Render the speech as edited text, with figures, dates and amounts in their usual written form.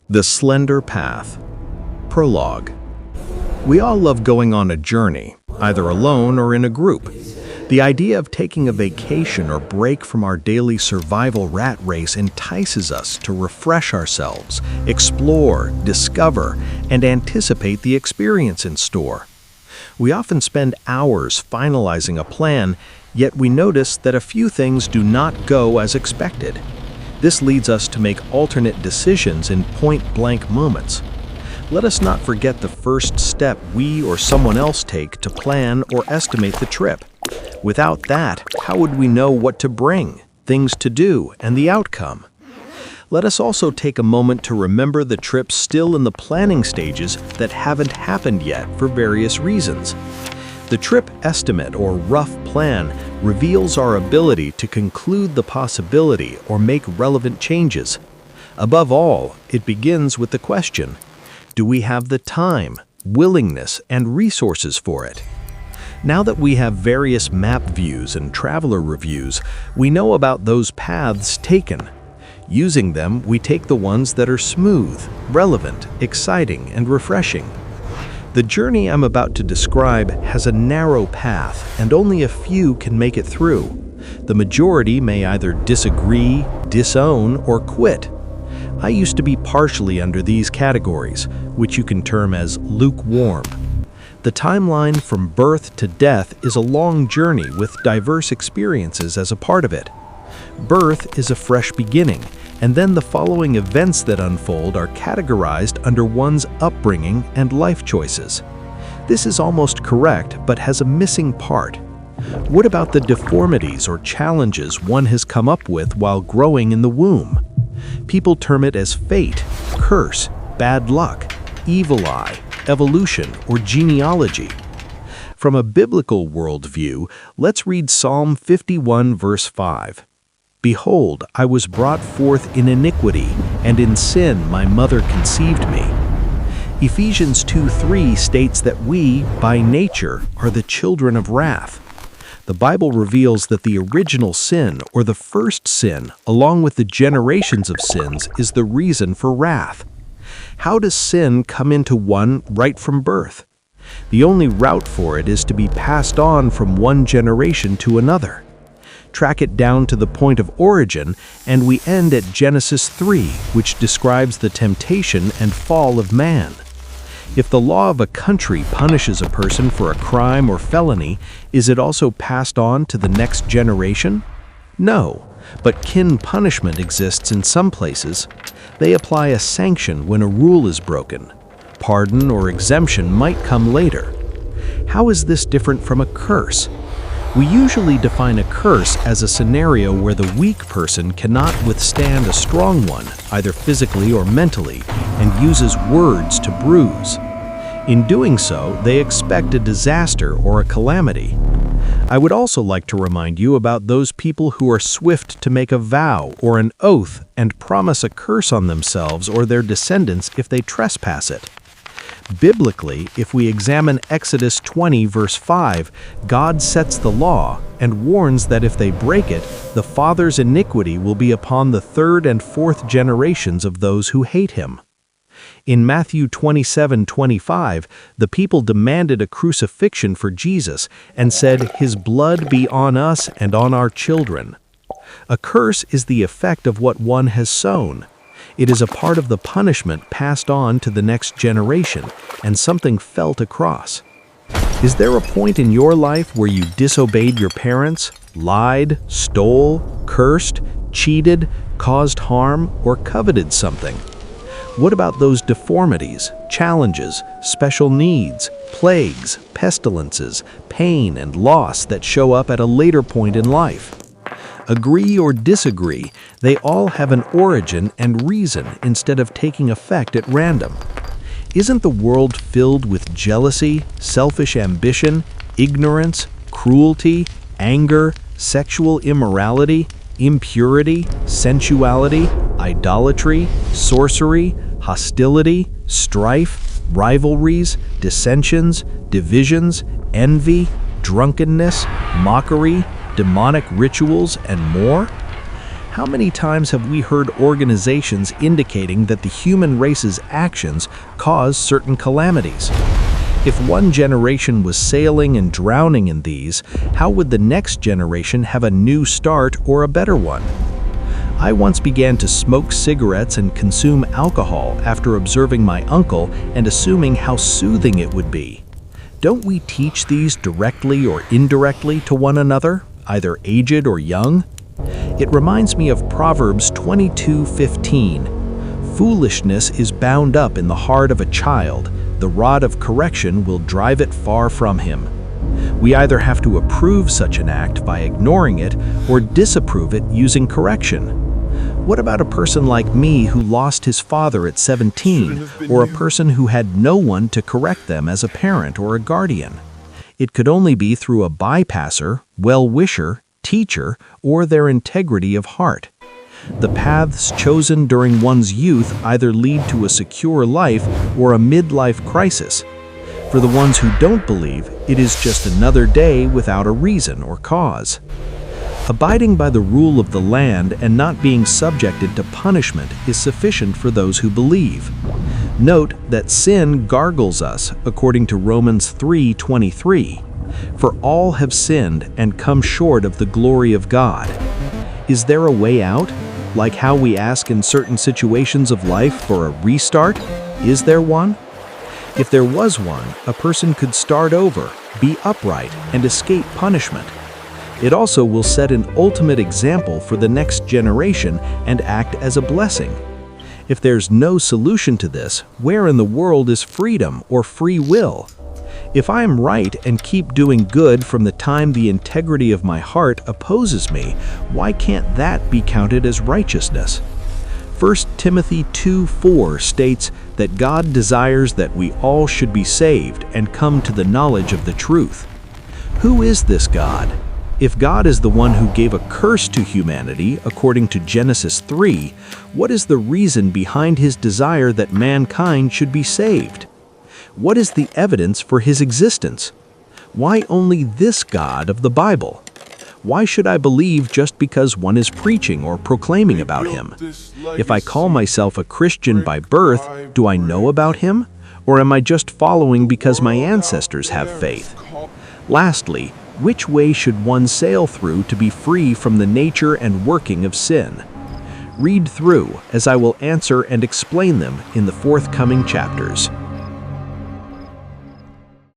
The Slender Path. Prologue. We all love going on a journey, either alone or in a group. The idea of taking a vacation or break from our daily survival rat race entices us to refresh ourselves, explore, discover, and anticipate the experience in store. We often spend hours finalizing a plan, yet we notice that a few things do not go as expected. This leads us to make alternate decisions in point-blank moments. Let us not forget the first step we or someone else take to plan or estimate the trip. Without that, how would we know what to bring, things to do, and the outcome? Let us also take a moment to remember the trips still in the planning stages that haven't happened yet for various reasons. The trip estimate or rough plan reveals our ability to conclude the possibility or make relevant changes. Above all, it begins with the question, do we have the time, willingness, and resources for it? Now that we have various map views and traveler reviews, we know about those paths taken. Using them, we take the ones that are smooth, relevant, exciting, and refreshing. The journey I'm about to describe has a narrow path, and only a few can make it through. The majority may either disagree, disown, or quit. I used to be partially under these categories, which you can term as lukewarm. The timeline from birth to death is a long journey with diverse experiences as a part of it. Birth is a fresh beginning, and then the following events that unfold are categorized under one's upbringing and life choices. This is almost correct, but has a missing part. What about the deformities or challenges one has come up with while growing in the womb? People term it as fate, curse, bad luck, evil eye, evolution, or genealogy. From a biblical worldview, let's read Psalm 51, verse 5. Behold, I was brought forth in iniquity, and in sin my mother conceived me. Ephesians 2:3 states that we, by nature, are the children of wrath. The Bible reveals that the original sin, or the first sin, along with the generations of sins, is the reason for wrath. How does sin come into one right from birth? The only route for it is to be passed on from one generation to another. Track it down to the point of origin, and we end at Genesis 3, which describes the temptation and fall of man. If the law of a country punishes a person for a crime or felony, is it also passed on to the next generation? No, but kin punishment exists in some places. They apply a sanction when a rule is broken. Pardon or exemption might come later. How is this different from a curse? We usually define a curse as a scenario where the weak person cannot withstand a strong one, either physically or mentally, and uses words to bruise. In doing so, they expect a disaster or a calamity. I would also like to remind you about those people who are swift to make a vow or an oath and promise a curse on themselves or their descendants if they trespass it. Biblically, if we examine Exodus 20, verse 5, God sets the law and warns that if they break it, the father's iniquity will be upon the third and fourth generations of those who hate him. In Matthew 27:25, the people demanded a crucifixion for Jesus and said, "His blood be on us and on our children." A curse is the effect of what one has sown. It is a part of the punishment passed on to the next generation, and something felt across. Is there a point in your life where you disobeyed your parents, lied, stole, cursed, cheated, caused harm, or coveted something? What about those deformities, challenges, special needs, plagues, pestilences, pain, and loss that show up at a later point in life? Agree or disagree, they all have an origin and reason instead of taking effect at random. Isn't the world filled with jealousy, selfish ambition, ignorance, cruelty, anger, sexual immorality, impurity, sensuality, idolatry, sorcery, hostility, strife, rivalries, dissensions, divisions, envy, drunkenness, mockery, demonic rituals, and more? How many times have we heard organizations indicating that the human race's actions cause certain calamities? If one generation was sailing and drowning in these, how would the next generation have a new start or a better one? I once began to smoke cigarettes and consume alcohol after observing my uncle and assuming how soothing it would be. Don't we teach these directly or indirectly to one another, either aged or young? It reminds me of Proverbs 22:15. Foolishness is bound up in the heart of a child. The rod of correction will drive it far from him. We either have to approve such an act by ignoring it or disapprove it using correction. What about a person like me who lost his father at 17, or a person who had no one to correct them as a parent or a guardian? It could only be through a bypasser, well-wisher, teacher, or their integrity of heart. The paths chosen during one's youth either lead to a secure life or a midlife crisis. For the ones who don't believe, it is just another day without a reason or cause. Abiding by the rule of the land and not being subjected to punishment is sufficient for those who believe. Note that sin gargles us, according to Romans 3:23. For all have sinned and come short of the glory of God. Is there a way out? Like how we ask in certain situations of life for a restart? Is there one? If there was one, a person could start over, be upright, and escape punishment. It also will set an ultimate example for the next generation and act as a blessing. If there's no solution to this, where in the world is freedom or free will? If I am right and keep doing good from the time the integrity of my heart opposes me, why can't that be counted as righteousness? 1 Timothy 2:4 states that God desires that we all should be saved and come to the knowledge of the truth. Who is this God? If God is the one who gave a curse to humanity, according to Genesis 3, what is the reason behind his desire that mankind should be saved? What is the evidence for his existence? Why only this God of the Bible? Why should I believe just because one is preaching or proclaiming about him? If I call myself a Christian by birth, do I know about him? Or am I just following because my ancestors have faith? Lastly, which way should one sail through to be free from the nature and working of sin? Read through, as I will answer and explain them in the forthcoming chapters.